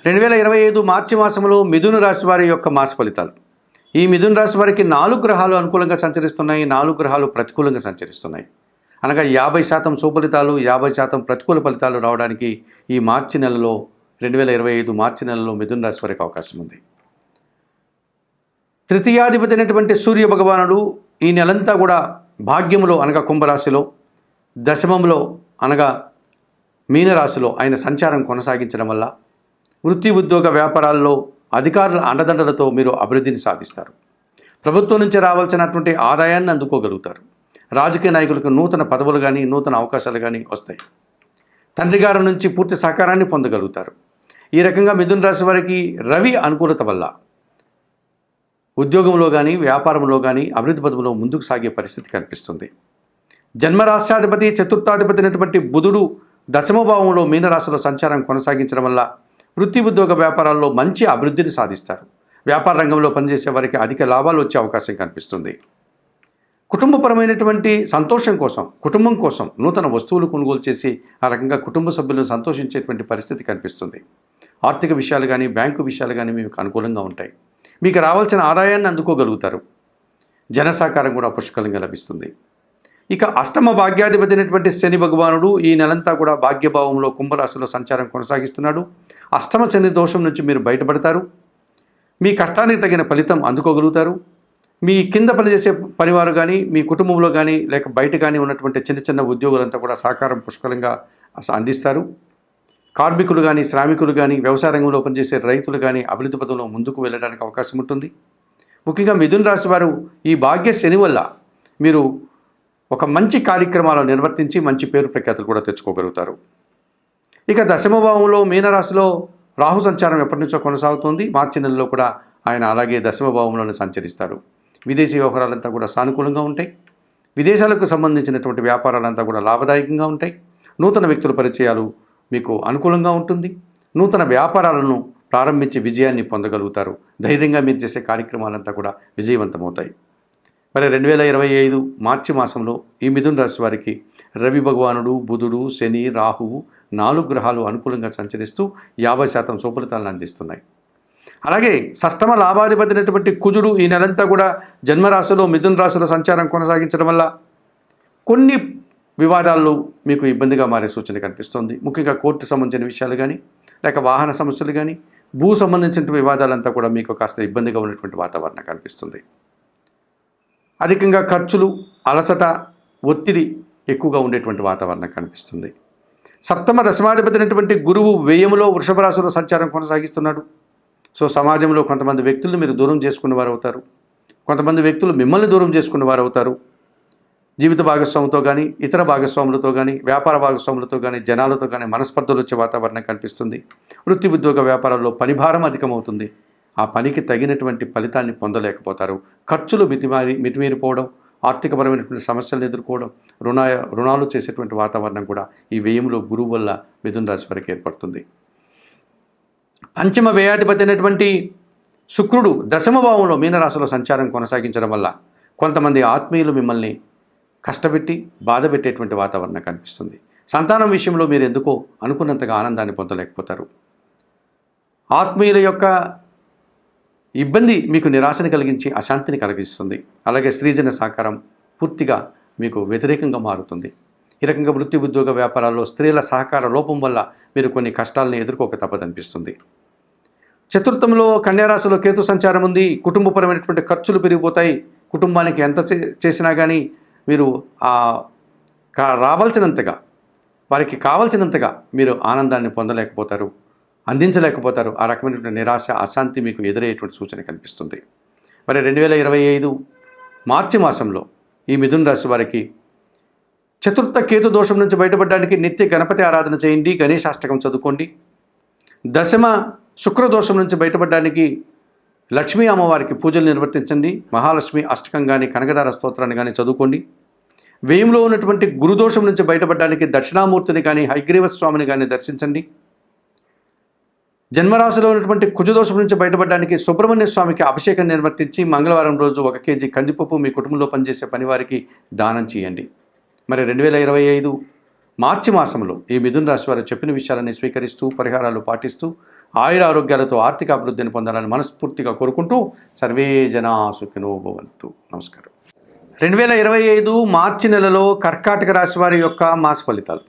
2025 మార్చి మాసంలో మిథున రాశి వారి యొక్క మాస ఫలితాలు. ఈ మిథున రాశి వారికి 4 గ్రహాలు అనుకూలంగా సంచరిస్తున్నాయి, 4 గ్రహాలు ప్రతికూలంగా సంచరిస్తున్నాయి. అనగా 50% సుఫలితాలు, 50% ప్రతికూల ఫలితాలు రావడానికి ఈ మార్చి నెలలో 2025 మార్చి నెలలో మిథున రాశి వారికి అవకాశం ఉంది. తృతీయాధిపతి అయినటువంటి సూర్య భగవానుడు ఈ నెలంతా కూడా భాగ్యములో అనగా కుంభరాశిలో, దశమంలో అనగా మీనరాశిలో ఆయన సంచారం కొనసాగించడం వల్ల వృత్తి ఉద్యోగ వ్యాపారాల్లో అధికారుల అండదండలతో మీరు అభివృద్ధిని సాధిస్తారు. ప్రభుత్వం నుంచి రావాల్సినటువంటి ఆదాయాన్ని అందుకోగలుగుతారు. రాజకీయ నాయకులకు నూతన పదవులు కానీ నూతన అవకాశాలు కానీ వస్తాయి. తండ్రి గారి నుంచి పూర్తి సహకారాన్ని పొందగలుగుతారు. ఈ రకంగా మిథున రాశి వారికి రవి అనుకూలత వల్ల ఉద్యోగంలో కానీ వ్యాపారంలో కానీ అభివృద్ధి పదవులో ముందుకు సాగే పరిస్థితి కనిపిస్తుంది. జన్మరాశ్యాధిపతి చతుర్థాధిపతి అయినటువంటి బుధుడు దశమ భావంలో మీనరాశిలో సంచారం కొనసాగించడం వల్ల వృత్తి ఉద్యోగ వ్యాపారాల్లో మంచి అభివృద్ధిని సాధిస్తారు. వ్యాపార రంగంలో పనిచేసే వారికి అధిక లాభాలు వచ్చే అవకాశం కనిపిస్తుంది. కుటుంబపరమైనటువంటి సంతోషం కోసం, కుటుంబం కోసం నూతన వస్తువులు కొనుగోలు చేసి ఆ రకంగా కుటుంబ సభ్యులను సంతోషించేటువంటి పరిస్థితి కనిపిస్తుంది. ఆర్థిక విషయాలు కానీ బ్యాంకు విషయాలు కానీ మీకు అనుకూలంగా ఉంటాయి. మీకు రావాల్సిన ఆదాయాన్ని అందుకోగలుగుతారు. జన సహకారం కూడా పుష్కలంగా లభిస్తుంది. ఇక అష్టమ భాగ్యాధిపతి అయినటువంటి శని భగవానుడు ఈ నెలంతా కూడా భాగ్యభావంలో కుంభరాశిలో సంచారం కొనసాగిస్తున్నాడు. అష్టమ శని దోషం నుంచి మీరు బయటపడతారు. మీ కష్టానికి తగిన ఫలితం అందుకోగలుగుతారు. మీ కింద పనిచేసే పనివారు కానీ మీ కుటుంబంలో కానీ లేక బయట కానీ ఉన్నటువంటి చిన్న చిన్న ఉద్యోగులంతా కూడా సహకారం పుష్కలంగా అందిస్తారు. కార్మికులు కానీ శ్రామికులు కానీ వ్యవసాయ రంగంలో పనిచేసే రైతులు కానీ అభివృద్ధి పదంలో ముందుకు వెళ్ళడానికి అవకాశం ఉంటుంది. ముఖ్యంగా మిథున రాశి వారు ఈ భాగ్య శని వల్ల మీరు ఒక మంచి కార్యక్రమాలు నిర్వర్తించి మంచి పేరు ప్రఖ్యాతులు కూడా తెచ్చుకోగలుగుతారు. ఇక దశమభావంలో మీనరాశిలో రాహు సంచారం ఎప్పటి నుంచో కొనసాగుతుంది. మార్చి నెలలో కూడా ఆయన అలాగే దశమభావంలోనే సంచరిస్తాడు. విదేశీ వ్యవహారాలంతా కూడా సానుకూలంగా ఉంటాయి. విదేశాలకు సంబంధించినటువంటి వ్యాపారాలంతా కూడా లాభదాయకంగా ఉంటాయి. నూతన వ్యక్తుల పరిచయాలు మీకు అనుకూలంగా ఉంటుంది. నూతన వ్యాపారాలను ప్రారంభించి విజయాన్ని పొందగలుగుతారు. ధైర్యంగా మీరు చేసే కార్యక్రమాలంతా కూడా విజయవంతమవుతాయి. మరి 2025 మార్చి మాసంలో ఈ మిథున రాశి వారికి రవి భగవానుడు, బుధుడు, శని, రాహువు 4 గ్రహాలు అనుకూలంగా సంచరిస్తూ 50% సుఫలితాలను అందిస్తున్నాయి. అలాగే షష్టమ లాభాధిపతి అయినటువంటి కుజుడు ఈ నెలంతా కూడా జన్మరాశిలో మిథున రాశిలో సంచారం కొనసాగించడం వల్ల కొన్ని వివాదాల్లో మీకు ఇబ్బందిగా మారే సూచన కనిపిస్తుంది. ముఖ్యంగా కోర్టు సంబంధించిన విషయాలు కానీ లేక వాహన సమస్యలు కానీ భూ సంబంధించిన వివాదాలంతా కూడా మీకు కాస్త ఇబ్బందిగా ఉన్నటువంటి వాతావరణం కనిపిస్తుంది. అధికంగా ఖర్చులు, అలసట, ఒత్తిడి ఎక్కువగా ఉండేటువంటి వాతావరణం కనిపిస్తుంది. సప్తమ దశమాధిపతి అయినటువంటి గురువు వ్యయములో వృషభ రాశిలో సంచారం కొనసాగిస్తున్నాడు. సో సమాజంలో కొంతమంది వ్యక్తులను మీరు దూరం చేసుకున్న వారు అవుతారు. కొంతమంది వ్యక్తులు మిమ్మల్ని దూరం చేసుకున్న వారు అవుతారు. జీవిత భాగస్వామితో కానీ ఇతర భాగస్వాములతో కానీ వ్యాపార భాగస్వాములతో కానీ జనాలతో కానీ మనస్పర్ధలు వచ్చే వాతావరణం కనిపిస్తుంది. వృత్తి ఉద్యోగ వ్యాపారాల్లో పనిభారం అధికమవుతుంది. ఆ పనికి తగినటువంటి ఫలితాన్ని పొందలేకపోతారు. ఖర్చులు మితిమీరిపోవడం, ఆర్థికపరమైనటువంటి సమస్యలను ఎదుర్కోవడం, రుణాలు చేసేటువంటి వాతావరణం కూడా ఈ వ్యయంలో గురువు వల్ల మిథున రాశి వారికి ఏర్పడుతుంది. పంచమ వ్యయాధిపతి అయినటువంటి శుక్రుడు దశమ భావంలో మీనరాశిలో సంచారం కొనసాగించడం వల్ల కొంతమంది ఆత్మీయులు మిమ్మల్ని కష్టపెట్టి బాధ పెట్టేటువంటి వాతావరణం కనిపిస్తుంది. సంతానం విషయంలో మీరు ఎందుకో అనుకున్నంతగా ఆనందాన్ని పొందలేకపోతారు. ఆత్మీయుల యొక్క ఇబ్బంది మీకు నిరాశని కలిగించి అశాంతిని కలిగిస్తుంది. అలాగే స్త్రీజన సహకారం పూర్తిగా మీకు వ్యతిరేకంగా మారుతుంది. ఈ రకంగా వృత్తి ఉద్యోగ వ్యాపారాల్లో స్త్రీల సహకార లోపం వల్ల మీరు కొన్ని కష్టాలను ఎదుర్కోక తప్పదనిపిస్తుంది. చతుర్థంలో కన్యారాశిలో కేతు సంచారం ఉంది. కుటుంబపరమైనటువంటి ఖర్చులు పెరిగిపోతాయి. కుటుంబానికి ఎంత చేసినా కానీ మీరు రావాల్సినంతగా వారికి కావాల్సినంతగా మీరు ఆనందాన్ని పొందలేకపోతారు, అందించలేకపోతారు. ఆ రకమైనటువంటి నిరాశ, అశాంతి మీకు ఎదురయ్యేటువంటి సూచన కనిపిస్తుంది. మరి 2025 మార్చి మాసంలో ఈ మిథున రాశి వారికి చతుర్థ కేతు దోషం నుంచి బయటపడడానికి నిత్య గణపతి ఆరాధన చేయండి, గణేశాష్టకం చదువుకోండి. దశమ శుక్ర దోషం నుంచి బయటపడడానికి లక్ష్మీ అమ్మవారికి పూజలు నిర్వర్తించండి. మహాలక్ష్మి అష్టకం కానీ కనకదార స్తోత్రాన్ని కానీ చదువుకోండి. వ్యయంలో ఉన్నటువంటి గురుదోషం నుంచి బయటపడడానికి దక్షిణామూర్తిని కానీ హయగ్రీవ స్వామిని కానీ దర్శించండి. జన్మరాశిలో ఉన్నటువంటి కుజదోషం నుంచి బయటపడడానికి సుబ్రహ్మణ్య స్వామికి అభిషేకం నిర్వర్తించి మంగళవారం రోజు 1 కేజీ కందిపప్పు మీ కుటుంబంలో పనిచేసే పనివారికి దానం చేయండి. మరి 2025 మార్చి మాసంలో ఈ మిథున రాశి వారు చెప్పిన విషయాలని స్వీకరిస్తూ పరిహారాలు పాటిస్తూ ఆయుర ఆరోగ్యాలతో ఆర్థిక అభివృద్ధిని పొందాలని మనస్ఫూర్తిగా కోరుకుంటూ సర్వే జనా సుఖినో భవంతు. నమస్కారం. 2025 మార్చి నెలలో కర్కాటక రాశి వారి యొక్క మాస ఫలితాలు.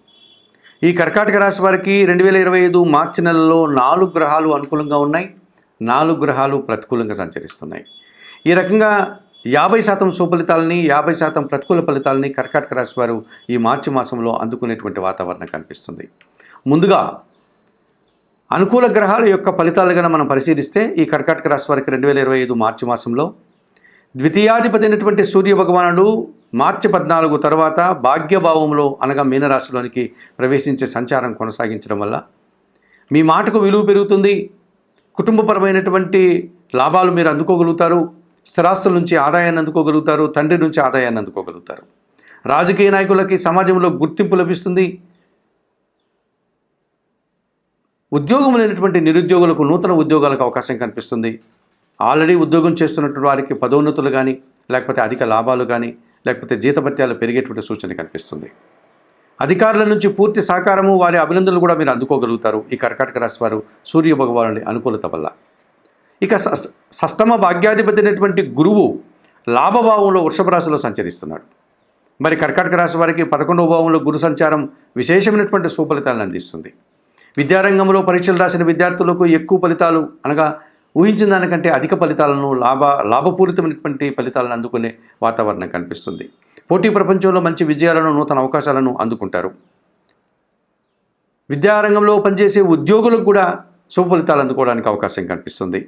ఈ కర్కాటక రాశి వారికి 2025 మార్చి నెలలో 4 గ్రహాలు అనుకూలంగా ఉన్నాయి, 4 గ్రహాలు ప్రతికూలంగా సంచరిస్తున్నాయి. ఈ రకంగా 50% సుఫలితాలని 50% ప్రతికూల ఫలితాలని కర్కాటక రాశి వారు ఈ మార్చి మాసంలో అందుకునేటువంటి వాతావరణం కనిపిస్తుంది. ముందుగా అనుకూల గ్రహాల యొక్క ఫలితాలుగా మనం పరిశీలిస్తే ఈ కర్కాటక రాశి వారికి 2025 మార్చి మాసంలో ద్వితీయాధిపతి అయినటువంటి సూర్య భగవానుడు మార్చి 14 తర్వాత భాగ్యభావంలో అనగా మీనరాశిలోనికి ప్రవేశించే సంచారం కొనసాగించడం వల్ల మీ మాటకు విలువ పెరుగుతుంది, కుటుంబపరమైనటువంటి లాభాలు మీరు అందుకోగలుగుతారు, స్థిరాస్తుల నుంచి ఆదాయాన్ని అందుకోగలుగుతారు, తండ్రి నుంచి ఆదాయాన్ని అందుకోగలుగుతారు. రాజకీయ నాయకులకి సమాజంలో గుర్తింపు లభిస్తుంది. ఉద్యోగం లేనటువంటి నిరుద్యోగులకు నూతన ఉద్యోగాలకు అవకాశం కనిపిస్తుంది. ఆల్రెడీ ఉద్యోగం చేస్తున్నటువంటి వారికి పదోన్నతులు కానీ లేకపోతే అధిక లాభాలు కానీ లేకపోతే జీతభత్యాలు పెరిగేటువంటి సూచన కనిపిస్తుంది. అధికారుల నుంచి పూర్తి సహకారము, వారి అభినందనలు కూడా మీరు అందుకోగలుగుతారు ఈ కర్కాటక రాశి వారు సూర్య భగవానుడి అనుకూలత వల్ల. ఇక షష్టమ భాగ్యాధిపతి అయినటువంటి గురువు లాభభావంలో వృషభ రాశిలో సంచరిస్తున్నాడు. మరి కర్కాటక రాశి వారికి 11వ భావంలో గురు సంచారం విశేషమైనటువంటి సుఫలితాలను అందిస్తుంది. విద్యారంగంలో పరీక్షలు రాసిన విద్యార్థులకు ఎక్కువ ఫలితాలు అనగా ఊహించిన దానికంటే అధిక ఫలితాలను లాభపూరితమైనటువంటి ఫలితాలను అందుకునే వాతావరణం కనిపిస్తుంది. పోటీ ప్రపంచంలో మంచి విజయాలను, నూతన అవకాశాలను అందుకుంటారు. విద్యారంగంలో పనిచేసే ఉద్యోగులకు కూడా శుభ ఫలితాలు అందుకోవడానికి అవకాశం కనిపిస్తుంది.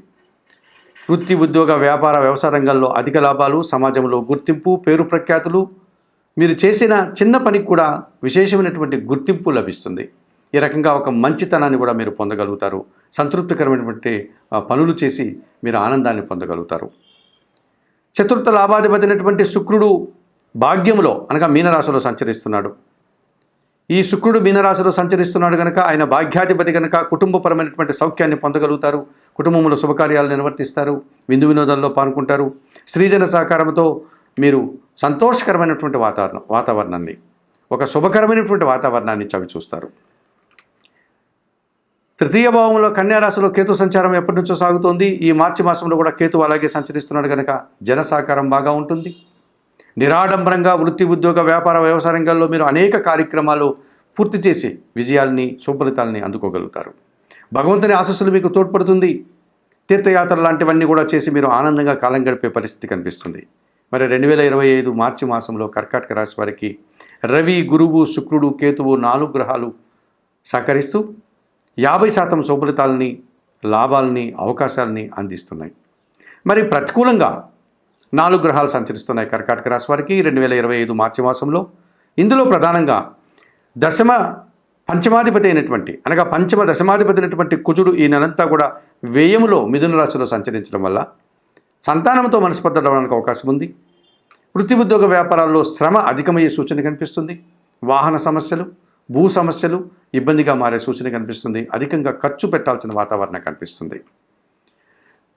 వృత్తి, ఉద్యోగ, వ్యాపార, వ్యవసాయ రంగాల్లో అధిక లాభాలు, సమాజంలో గుర్తింపు, పేరు ప్రఖ్యాతులు, మీరు చేసిన చిన్న పనికి కూడా విశేషమైనటువంటి గుర్తింపు లభిస్తుంది. ఈ రకంగా ఒక మంచితనాన్ని కూడా మీరు పొందగలుగుతారు. సంతృప్తికరమైనటువంటి పనులు చేసి మీరు ఆనందాన్ని పొందగలుగుతారు. చతుర్థ లాభాధిపతి అయినటువంటి శుక్రుడు భాగ్యములో అనగా మీనరాశిలో సంచరిస్తున్నాడు. ఈ శుక్రుడు మీనరాశిలో సంచరిస్తున్నాడు కనుక ఆయన భాగ్యాధిపతి కనుక కుటుంబపరమైనటువంటి సౌఖ్యాన్ని పొందగలుగుతారు. కుటుంబంలో శుభకార్యాలు నిర్వర్తిస్తారు, విందు వినోదాల్లో పాల్గొంటారు. స్త్రీజన సహకారంతో మీరు సంతోషకరమైనటువంటి వాతావరణాన్ని, ఒక శుభకరమైనటువంటి వాతావరణాన్ని చవి చూస్తారు. తృతీయ భావంలో కన్యారాశిలో కేతు సంచారం ఎప్పటి నుంచో సాగుతోంది. ఈ మార్చి మాసంలో కూడా కేతు అలాగే సంచరిస్తున్నాడు కనుక జన సహకారం బాగా ఉంటుంది. నిరాడంబరంగా వృత్తి, ఉద్యోగ, వ్యాపార, వ్యవసాయ రంగాల్లో మీరు అనేక కార్యక్రమాలు పూర్తి చేసి విజయాల్ని, శుభఫలితాలని అందుకోగలుగుతారు. భగవంతుని ఆశీస్సులు మీకు తోడ్పడుతుంది. తీర్థయాత్రలు లాంటివన్నీ కూడా చేసి మీరు ఆనందంగా కాలం గడిపే పరిస్థితి కనిపిస్తుంది. మరి 2025 మార్చి మాసంలో కర్కాటక రాశి వారికి రవి, గురువు, శుక్రుడు, కేతువు 4 గ్రహాలు సహకరిస్తూ 50% శుభఫలితాలని, లాభాలని, అవకాశాలని అందిస్తున్నాయి. మరి ప్రతికూలంగా 4 గ్రహాలు సంచరిస్తున్నాయి కర్కాటక రాశి వారికి 2025 మార్చి మాసంలో. ఇందులో ప్రధానంగా పంచమాధిపతి అయినటువంటి అనగా పంచమ దశమాధిపతి అయినటువంటి కుజుడు ఈ నెలంతా కూడా వ్యయములో మిథున రాశిలో సంచరించడం వల్ల సంతానంతో మనస్పర్ధలు అవడానికి అవకాశం ఉంది. వృత్తి, ఉద్యోగ, వ్యాపారాల్లో శ్రమ అధికమయ్యే సూచన కనిపిస్తుంది. వాహన సమస్యలు, భూ సమస్యలు ఇబ్బందిగా మారే సూచన కనిపిస్తుంది. అధికంగా ఖర్చు పెట్టాల్సిన వాతావరణం కనిపిస్తుంది.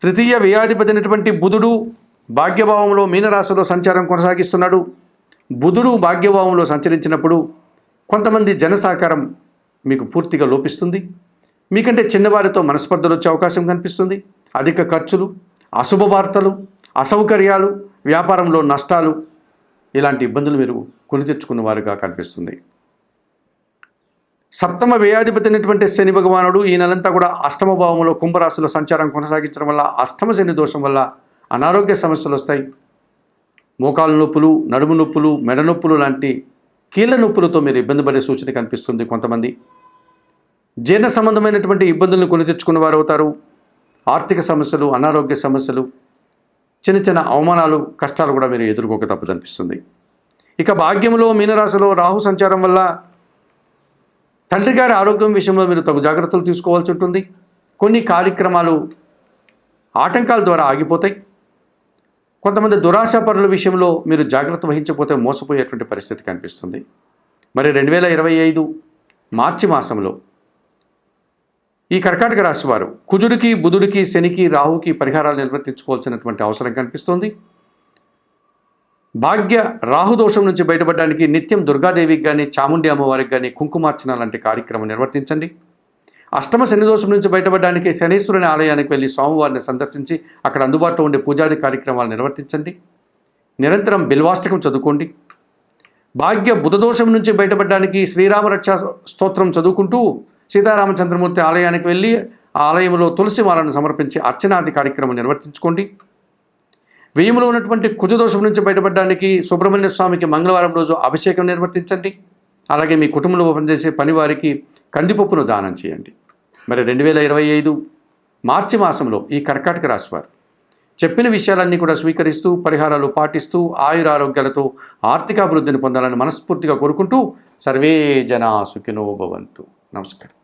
తృతీయ వ్యయాధిపతి అయినటువంటి బుధుడు భాగ్యభావంలో మీనరాశిలో సంచారం కొనసాగిస్తున్నాడు. బుధుడు భాగ్యభావంలో సంచరించినప్పుడు కొంతమంది జన సహకారం మీకు పూర్తిగా లోపిస్తుంది. మీకంటే చిన్నవారితో మనస్పర్ధలు వచ్చే అవకాశం కనిపిస్తుంది. అధిక ఖర్చులు, అశుభ వార్తలు, అసౌకర్యాలు, వ్యాపారంలో నష్టాలు, ఇలాంటి ఇబ్బందులు మీరు కొని తెచ్చుకున్న వారుగా కనిపిస్తుంది. సప్తమ వ్యయాధిపతి అయినటువంటి శని భగవానుడు ఈ నెలంతా కూడా అష్టమ భావంలో కుంభరాశిలో సంచారం కొనసాగించడం వల్ల అష్టమ శని దోషం వల్ల అనారోగ్య సమస్యలు వస్తాయి. మోకాలు నొప్పులు, నడుము నొప్పులు, మెడ నొప్పులు లాంటి కీళ్ళ నొప్పులతో మీరు ఇబ్బంది పడే సూచన కనిపిస్తుంది. కొంతమంది జీర్ణ సంబంధమైనటువంటి ఇబ్బందులను కొని తెచ్చుకున్న వారు అవుతారు. ఆర్థిక సమస్యలు, అనారోగ్య సమస్యలు, చిన్న చిన్న అవమానాలు, కష్టాలు కూడా మీరు ఎదుర్కోక తప్పదనిపిస్తుంది. ఇక భాగ్యంలో మీనరాశిలో రాహు సంచారం వల్ల తండ్రి గారి ఆరోగ్యం విషయంలో మీరు తగు జాగ్రత్తలు తీసుకోవాల్సి ఉంటుంది. కొన్ని కార్యక్రమాలు ఆటంకాల ద్వారా ఆగిపోతాయి. కొంతమంది దురాశాపరుల విషయంలో మీరు జాగ్రత్త వహించకపోతే మోసపోయేటువంటి పరిస్థితి కనిపిస్తుంది. మరి 2025 మార్చి మాసంలో ఈ కర్కాటక రాశి వారు కుజుడికి, బుధుడికి, శనికి, రాహుకి పరిహారాలు నిర్వర్తించుకోవాల్సినటువంటి అవసరం కనిపిస్తోంది. భాగ్య రాహుదోషం నుంచి బయటపడడానికి నిత్యం దుర్గాదేవికి కానీ, చాముండి అమ్మవారికి కానీ కుంకుమార్చన లాంటి కార్యక్రమం నిర్వర్తించండి. అష్టమ శని దోషం నుంచి బయటపడడానికి శనీశ్వరుని ఆలయానికి వెళ్ళి స్వామివారిని సందర్శించి అక్కడ అందుబాటులో ఉండే పూజాది కార్యక్రమాలు నిర్వర్తించండి. నిరంతరం బిల్వాష్టకం చదువుకోండి. భాగ్య బుధదోషం నుంచి బయటపడడానికి శ్రీరామ రక్షా స్తోత్రం చదువుకుంటూ సీతారామచంద్రమూర్తి ఆలయానికి వెళ్ళి ఆ ఆలయంలో తులసి మాలను సమర్పించి అర్చనాది కార్యక్రమం నిర్వర్తించుకోండి. వ్యయంలో ఉన్నటువంటి కుజదోషం నుంచి బయటపడడానికి సుబ్రహ్మణ్య స్వామికి మంగళవారం రోజు అభిషేకం నిర్వర్తించండి. అలాగే మీ కుటుంబంలో పనిచేసే పనివారికి కందిపప్పును దానం చేయండి. మరి 2025 మార్చి మాసంలో ఈ కర్కాటక రాశి వారు చెప్పిన విషయాలన్నీ కూడా స్వీకరిస్తూ పరిహారాలు పాటిస్తూ ఆయురారోగ్యాలతో ఆర్థికాభివృద్ధిని పొందాలని మనస్ఫూర్తిగా కోరుకుంటూ సర్వే జనా సుఖినో భవంతు. నమస్కారం.